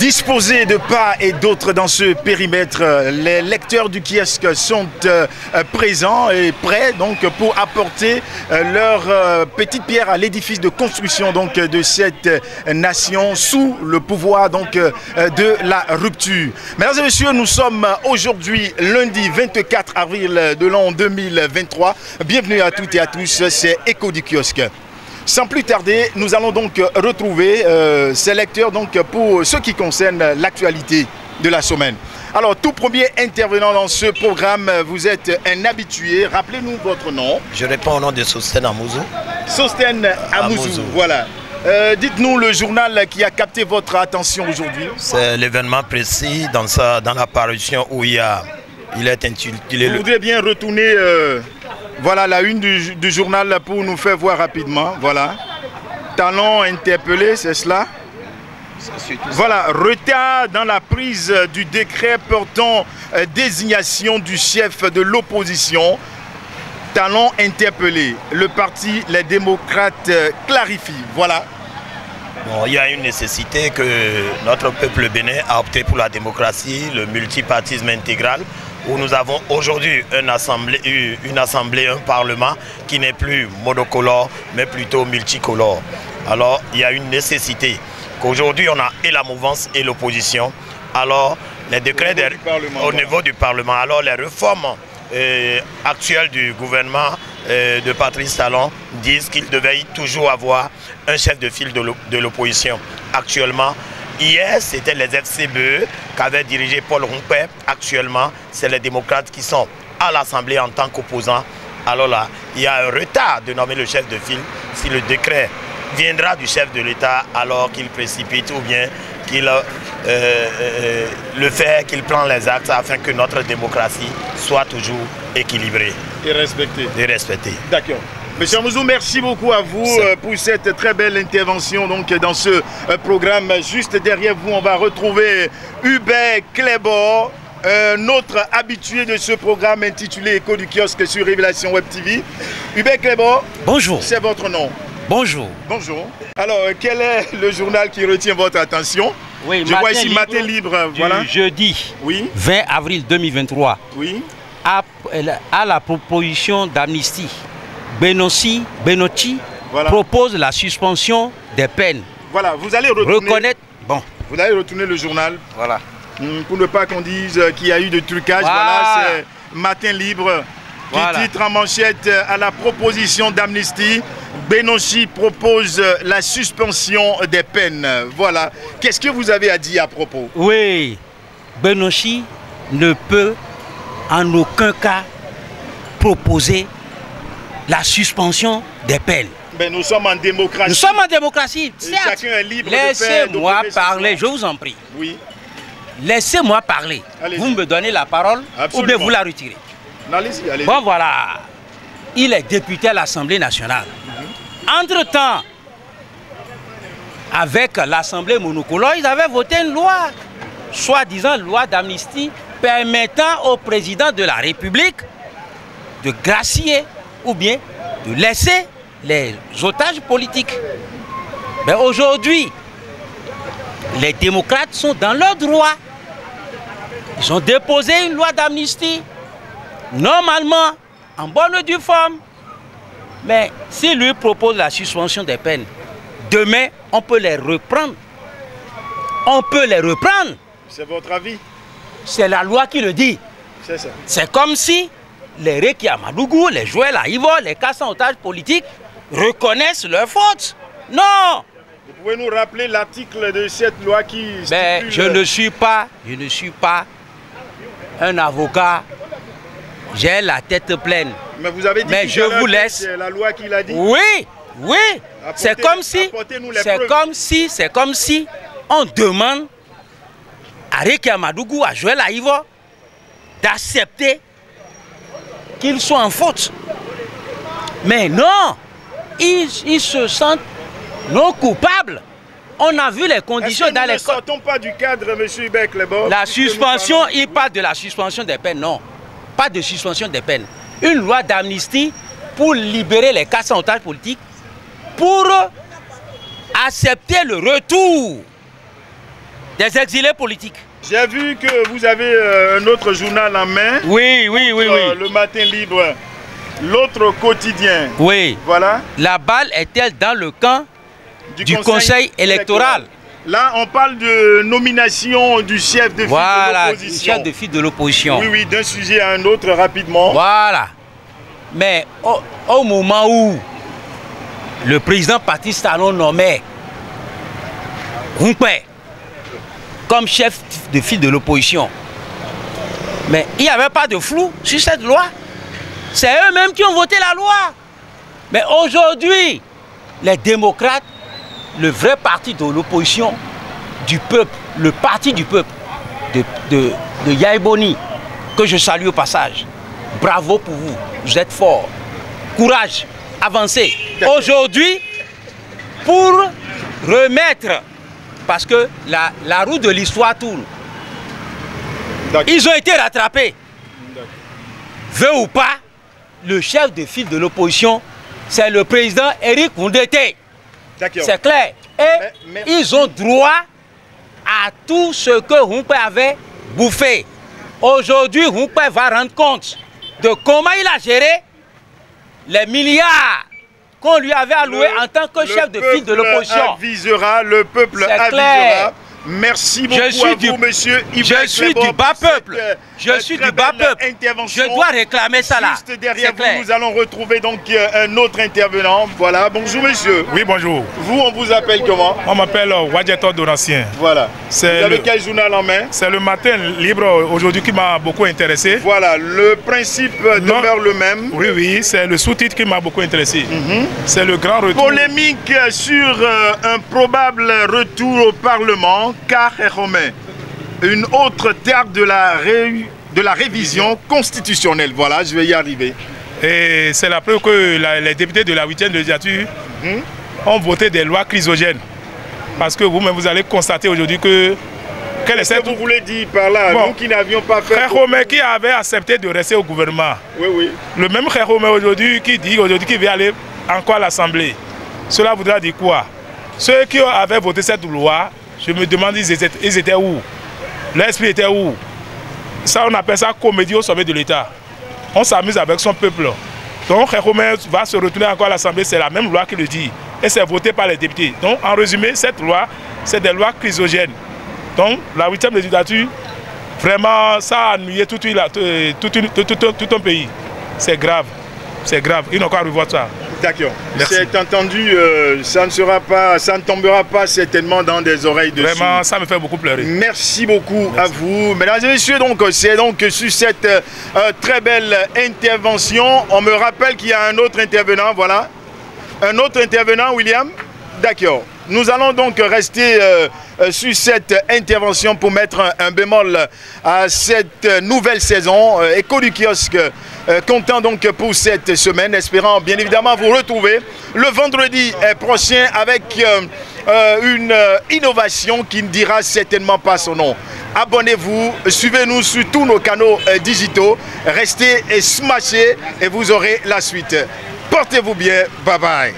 Disposés de part et d'autre dans ce périmètre, les lecteurs du kiosque sont présents et prêts donc pour apporter leur petite pierre à l'édifice de construction donc de cette nation sous le pouvoir donc de la rupture. Mesdames et messieurs, nous sommes aujourd'hui lundi 24 avril de l'an 2023. Bienvenue à toutes et à tous, c'est Écho du kiosque. Sans plus tarder, nous allons donc retrouver ces lecteurs donc, pour ce qui concerne l'actualité de la semaine. Alors, tout premier intervenant dans ce programme, vous êtes un habitué. Rappelez-nous votre nom. Je réponds au nom de Sosten Amouzou. Sosten Amouzou, voilà. Dites-nous le journal qui a capté votre attention aujourd'hui. C'est l'événement précis dans la parution où il est intitulé... Vous voudrez bien retourner... Voilà la une du journal pour nous faire voir rapidement. Voilà. Talon interpellé, c'est cela? Voilà, retard dans la prise du décret portant désignation du chef de l'opposition. Talon interpellé. Le parti Les Démocrates clarifie. Voilà. Bon, il y a une nécessité que notre peuple bénin a opté pour la démocratie, le multipartisme intégral, où nous avons aujourd'hui une assemblée, un parlement qui n'est plus monocolore, mais plutôt multicolore. Alors, il y a une nécessité qu'aujourd'hui, on a et la mouvance et l'opposition. Alors, les décrets au niveau du Parlement, alors les réformes actuelles du gouvernement de Patrice Talon disent qu'il devait toujours avoir un chef de file de l'opposition. Actuellement, hier, c'était les FCBE qu'avait dirigé Paul Rompé. Actuellement, c'est les démocrates qui sont à l'Assemblée en tant qu'opposants. Alors là, il y a un retard de nommer le chef de file. Si le décret viendra du chef de l'État, alors qu'il précipite ou bien qu'il le fait, qu'il prend les actes afin que notre démocratie soit toujours équilibrée. Et respectée. Et respectée. D'accord. Monsieur Amouzou, merci beaucoup à vous pour cette très belle intervention donc, dans ce programme. Juste derrière vous, on va retrouver Hubert Clébor, un autre habitué de ce programme intitulé Écho du kiosque sur Révélation Web TV. Hubert Clébor, bonjour. C'est votre nom. Bonjour. Bonjour. Alors, quel est le journal qui retient votre attention? Oui, je vois ici Matin Libre. Voilà. Jeudi 20 avril 2023. Oui. À la proposition d'amnistie, Benoît propose la suspension des peines. Voilà, vous allez retourner... Vous allez retourner le journal. Voilà. Pour ne pas qu'on dise qu'il y a eu de trucage. Voilà, c'est Matin Libre qui titre en manchette à la proposition d'amnistie. Benoît propose la suspension des peines. Voilà. Qu'est-ce que vous avez à dire à propos? Oui, Benoît ne peut en aucun cas proposer la suspension des peines. Mais nous sommes en démocratie. Nous sommes en démocratie. Chacun est libre de faire. Laissez-moi parler, je vous en prie. Oui. Laissez-moi parler. Vous me donnez la parole. Absolument. Ou bien vous la retirez. Allez-y, allez-y. Bon, voilà. Il est député à l'Assemblée nationale. Entre-temps, avec l'Assemblée monocolore, ils avaient voté une loi, soi-disant loi d'amnistie, permettant au président de la République de gracier ou bien de laisser les otages politiques. Mais aujourd'hui, les démocrates sont dans leur droit. Ils ont déposé une loi d'amnistie, normalement, en bonne et due forme. Mais s'il lui propose la suspension des peines, demain, on peut les reprendre. On peut les reprendre. C'est votre avis? C'est la loi qui le dit. C'est ça. C'est comme si les Réki Amadougou, les Joël Aïvo, les cassants otages politiques reconnaissent leurs fautes. Non! Vous pouvez nous rappeler l'article de cette loi qui stipule... je ne suis pas un avocat. J'ai la tête pleine. Mais vous avez dit que je vous laisse. C'est la loi qui l'a dit. Oui, oui. C'est comme si on demande à Réki Amadougou, à Joël Aïvo, d'accepter qu'ils soient en faute. Mais non, ils se sentent non coupables. On a vu les conditions dans les... Ne sortons pas du cadre, M. Hubert Clébor. La suspension, il parle de la suspension des peines, non. Pas de suspension des peines. Une loi d'amnistie pour libérer les cassants otages politiques, pour accepter le retour des exilés politiques. J'ai vu que vous avez un autre journal en main. Oui. Le Matin Libre, l'autre quotidien. Oui. Voilà. La balle est-elle dans le camp du conseil électoral? Là, on parle de nomination du chef de file de l'opposition. Du chef de file de l'opposition. Oui, d'un sujet à un autre, rapidement. Voilà. Mais au moment où le président Patrice Talon nommait Rumpé comme chef de file de l'opposition, mais il n'y avait pas de flou sur cette loi. C'est eux-mêmes qui ont voté la loi. Mais aujourd'hui, les démocrates, le vrai parti de l'opposition, du peuple, le parti du peuple, de Yahi Boni, que je salue au passage. Bravo pour vous, vous êtes forts. Courage, avancez. Aujourd'hui, pour remettre, parce que la roue de l'histoire tourne, ils ont été rattrapés. Veut ou pas, le chef de file de l'opposition, c'est le président Éric Nkoundété. C'est clair. Et ils ont droit à tout ce que Rumpé avait bouffé. Aujourd'hui, Rumpé va rendre compte de comment il a géré les milliards qu'on lui avait alloués en tant que chef de file de l'opposition. Le peuple avisera. Merci beaucoup à vous, monsieur Yves. Je suis du bas peuple. Je suis du bas peuple. Je dois réclamer ça là. Juste derrière vous, nous allons retrouver donc un autre intervenant. Voilà, bonjour monsieur. Oui, bonjour. Vous, on vous appelle comment? On m'appelle Wadjetor Donassien. Voilà. Vous avez quel journal en main? C'est le Matin Libre aujourd'hui qui m'a beaucoup intéressé. Voilà, le principe demeure le même. Oui, c'est le sous-titre qui m'a beaucoup intéressé. C'est le grand retour. Polémique sur un probable retour au Parlement. Car une autre terre de la révision constitutionnelle. Voilà, je vais y arriver. Et c'est la preuve que les députés de la 8e législature ont voté des lois chrysogènes. Parce que vous-même, vous allez constater aujourd'hui que... Qu'est-ce que vous voulez dire par là? Nous qui n'avions pas fait... Khéromé qui avait accepté de rester au gouvernement. Oui. Le même Khéromé aujourd'hui qui dit aujourd'hui qu'il va aller encore à l'Assemblée. Cela voudra dire quoi? Ceux qui avaient voté cette loi... Je me demande, ils étaient où? L'esprit était où? Ça, on appelle ça comédie au sommet de l'État. On s'amuse avec son peuple. Donc, Khéromé va se retourner encore à l'Assemblée, c'est la même loi qui le dit. Et c'est voté par les députés. Donc, en résumé, cette loi, c'est des lois chrysogènes. Donc, la 8e législature, vraiment, ça a ennuyé tout un pays. C'est grave. C'est grave. Ils n'ont qu'à revoir ça. D'accord. C'est entendu, ça ne tombera pas certainement dans des oreilles de Vraiment, ça me fait beaucoup pleurer. Merci beaucoup à vous. Mesdames et messieurs, c'est donc sur cette très belle intervention. On me rappelle qu'il y a un autre intervenant, voilà. Un autre intervenant, William? D'accord. Nous allons donc rester sur cette intervention pour mettre un bémol à cette nouvelle saison. Écho du kiosque, content donc pour cette semaine, espérant bien évidemment vous retrouver le vendredi prochain avec une innovation qui ne dira certainement pas son nom. Abonnez-vous, suivez-nous sur tous nos canaux digitaux, restez et smashez et vous aurez la suite. Portez-vous bien, bye bye.